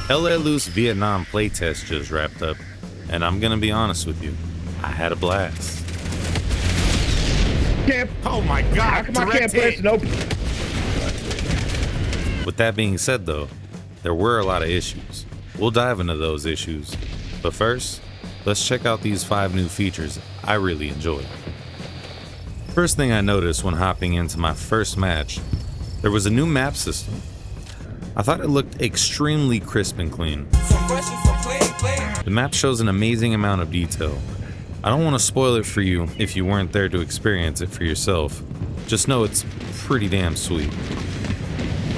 LA Loose Vietnam playtest just wrapped up, and I'm gonna be honest with you, I had a blast. Oh my God! How come I can't play Nope. With that being said though, there were a lot of issues. We'll dive into those issues, but first, let's check out these 5 new features I really enjoyed. First thing I noticed when hopping into my first match, there was a new map system. I thought it looked extremely crisp and clean. The map shows an amazing amount of detail. I don't want to spoil it for you if you weren't there to experience it for yourself. Just know it's pretty damn sweet.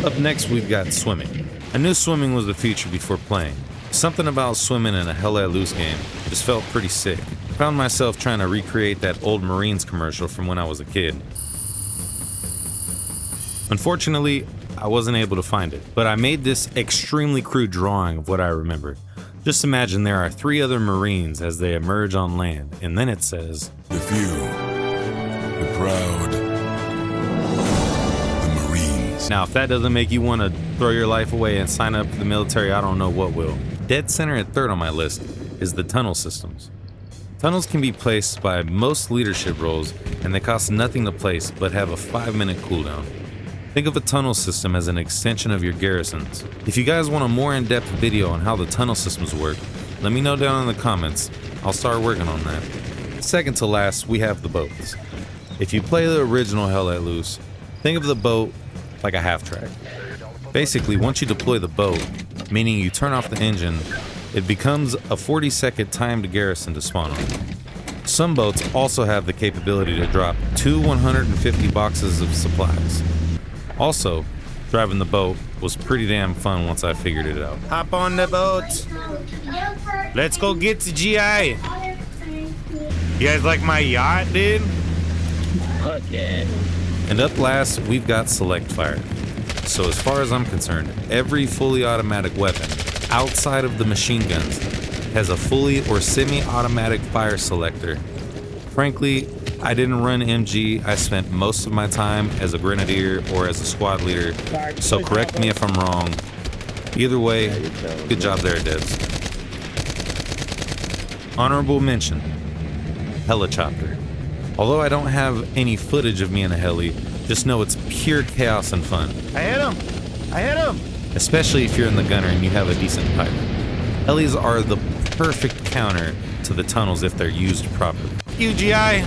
Up next, we've got swimming. I knew swimming was a feature before playing. Something about swimming in a Hell Let Loose game just felt pretty sick. I found myself trying to recreate that old Marines commercial from when I was a kid. Unfortunately, I wasn't able to find it, but I made this extremely crude drawing of what I remember. Just imagine there are 3 other Marines as they emerge on land, and then it says, "The few, the proud, the Marines." Now if that doesn't make you want to throw your life away and sign up for the military, I don't know what will. Dead center at third on my list is the tunnel systems. Tunnels can be placed by most leadership roles, and they cost nothing to place but have a 5-minute cooldown. Think of a tunnel system as an extension of your garrisons. If you guys want a more in-depth video on how the tunnel systems work, let me know down in the comments. I'll start working on that. Second to last, we have the boats. If you play the original Hell Let Loose, think of the boat like a half-track. Basically, once you deploy the boat, meaning you turn off the engine, it becomes a 40-second timed garrison to spawn on. Some boats also have the capability to drop 2 150 boxes of supplies. Also, driving the boat was pretty damn fun once I figured it out. Hop on the boat. Let's go get to GI. You guys like my yacht, dude? Fuck yeah. And up last, we've got select fire. So as far as I'm concerned, every fully automatic weapon outside of the machine guns has a fully or semi-automatic fire selector. Frankly, I didn't run MG. I spent most of my time as a grenadier or as a squad leader, so correct me if I'm wrong. Either way, good job there, devs. Honorable mention, Helichopter. Although I don't have any footage of me in a heli, just know it's pure chaos and fun. I hit him! I hit him! Especially if you're in the gunner and you have a decent pilot. Helis are the perfect counter to the tunnels if they're used properly. UGI!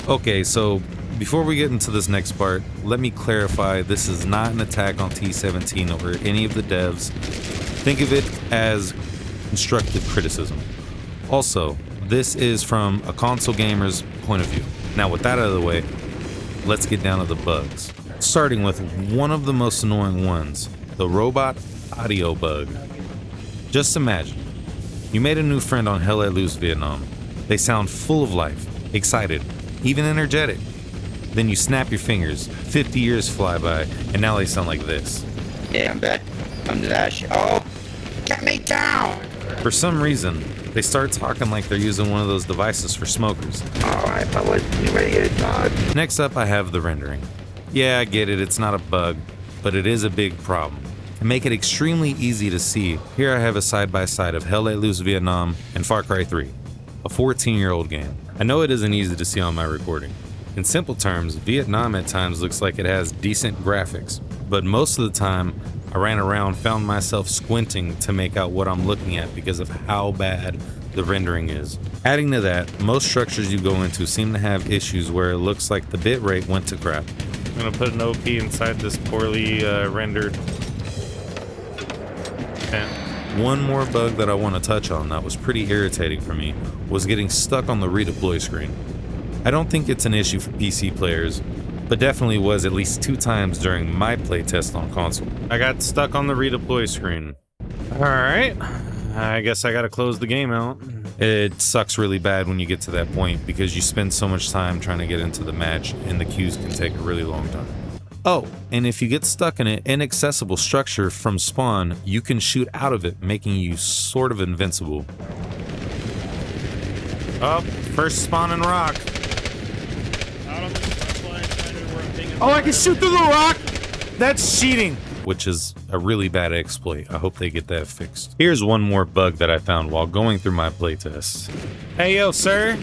Okay, so before we get into this next part, let me clarify this is not an attack on T-17 or any of the devs. Think of it as constructive criticism. Also, this is from a console gamer's point of view. Now with that out of the way, let's get down to the bugs. Starting with one of the most annoying ones, the robot audio bug. Just imagine, you made a new friend on Hell Let Loose Vietnam. They sound full of life, excited, even energetic. Then you snap your fingers, 50 years fly by, and now they sound like this. Yeah, I'm back. I'm Dash. Oh, get me down! For some reason, they start talking like they're using one of those devices for smokers. Alright, but wasn't ready to talk. Next up, I have the rendering. Yeah, I get it, it's not a bug, but it is a big problem. To make it extremely easy to see, here I have a side-by-side of Hell Let Loose Vietnam and Far Cry 3, a 14-year-old game. I know it isn't easy to see on my recording. In simple terms, Vietnam at times looks like it has decent graphics, but most of the time, I ran around, found myself squinting to make out what I'm looking at because of how bad the rendering is. Adding to that, most structures you go into seem to have issues where it looks like the bitrate went to crap. I'm gonna put an OP inside this poorly rendered tent. One more bug that I want to touch on that was pretty irritating for me was getting stuck on the redeploy screen. I don't think it's an issue for PC players, but definitely was at least 2 times during my playtest on console. I got stuck on the redeploy screen. Alright, I guess I gotta close the game out. It sucks really bad when you get to that point because you spend so much time trying to get into the match and the queues can take a really long time. Oh, and if you get stuck in an inaccessible structure from spawn, you can shoot out of it, making you sort of invincible. Oh, first spawn and rock. Oh, I can shoot through the rock? That's cheating. which is a really bad exploit. I hope they get that fixed. Here's one more bug that I found while going through my playtest. Hey, yo, sir.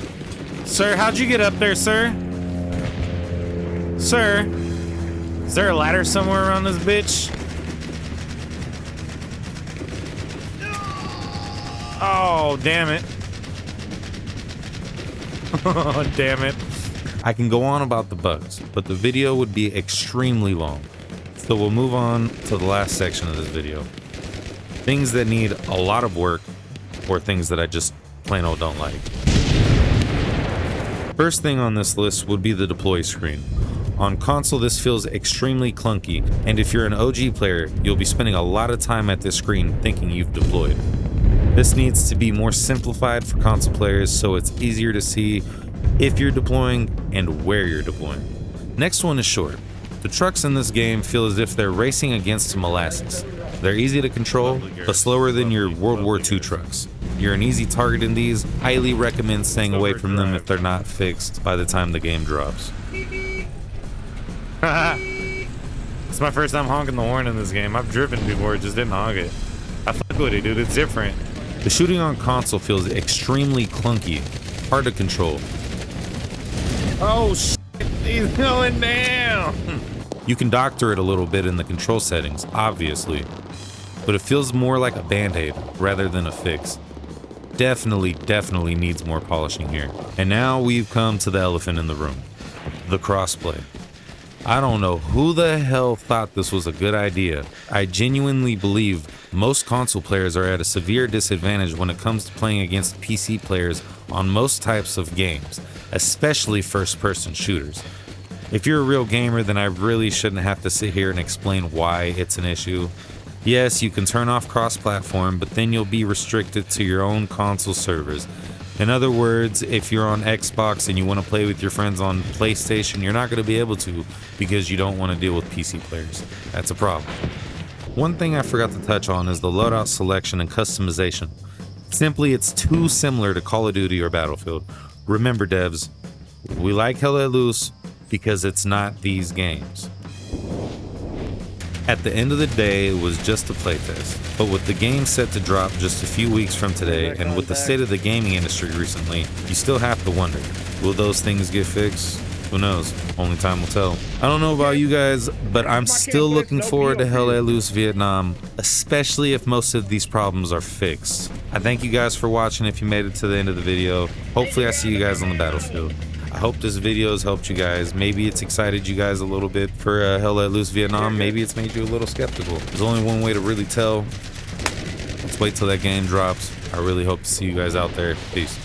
Sir, how'd you get up there, sir? Sir, is there a ladder somewhere around this bitch? Oh, damn it. Oh, damn it. I can go on about the bugs, but the video would be extremely long. So we'll move on to the last section of this video. Things that need a lot of work or things that I just plain old don't like. First thing on this list would be the deploy screen. On console, this feels extremely clunky, and if you're an OG player, you'll be spending a lot of time at this screen thinking you've deployed. This needs to be more simplified for console players so it's easier to see if you're deploying and where you're deploying. Next one is short. The trucks in this game feel as if they're racing against molasses. They're easy to control, but slower than your World War II trucks. You're an easy target in these. Highly recommend staying away from them if they're not fixed by the time the game drops. It's my first time honking the horn in this game. I've driven before, just didn't honk it. I fuck with it, dude. It's different. The shooting on console feels extremely clunky, hard to control. Oh shit, he's going down. You can doctor it a little bit in the control settings, obviously, but it feels more like a band-aid rather than a fix. Definitely needs more polishing here. And now we've come to the elephant in the room, the crossplay. I don't know who the hell thought this was a good idea. I genuinely believe most console players are at a severe disadvantage when it comes to playing against PC players on most types of games, especially first-person shooters. If you're a real gamer, then I really shouldn't have to sit here and explain why it's an issue. Yes, you can turn off cross-platform, but then you'll be restricted to your own console servers. In other words, if you're on Xbox and you want to play with your friends on PlayStation, you're not going to be able to because you don't want to deal with PC players. That's a problem. One thing I forgot to touch on is the loadout selection and customization. Simply, it's too similar to Call of Duty or Battlefield. Remember, devs, we like Hell Let Loose because it's not these games. At the end of the day, it was just a playtest. But with the game set to drop just a few weeks from today, and with the state of the gaming industry recently, you still have to wonder, will those things get fixed? Who knows? Only time will tell. I don't know about you guys, but I'm still looking forward to Hell Let Loose Vietnam, especially if most of these problems are fixed. I thank you guys for watching if you made it to the end of the video. Hopefully I see you guys on the battlefield. I hope this video has helped you guys. Maybe it's excited you guys a little bit for Hell Let Loose Vietnam. Maybe it's made you a little skeptical. There's only one way to really tell. Let's wait till that game drops. I really hope to see you guys out there. Peace.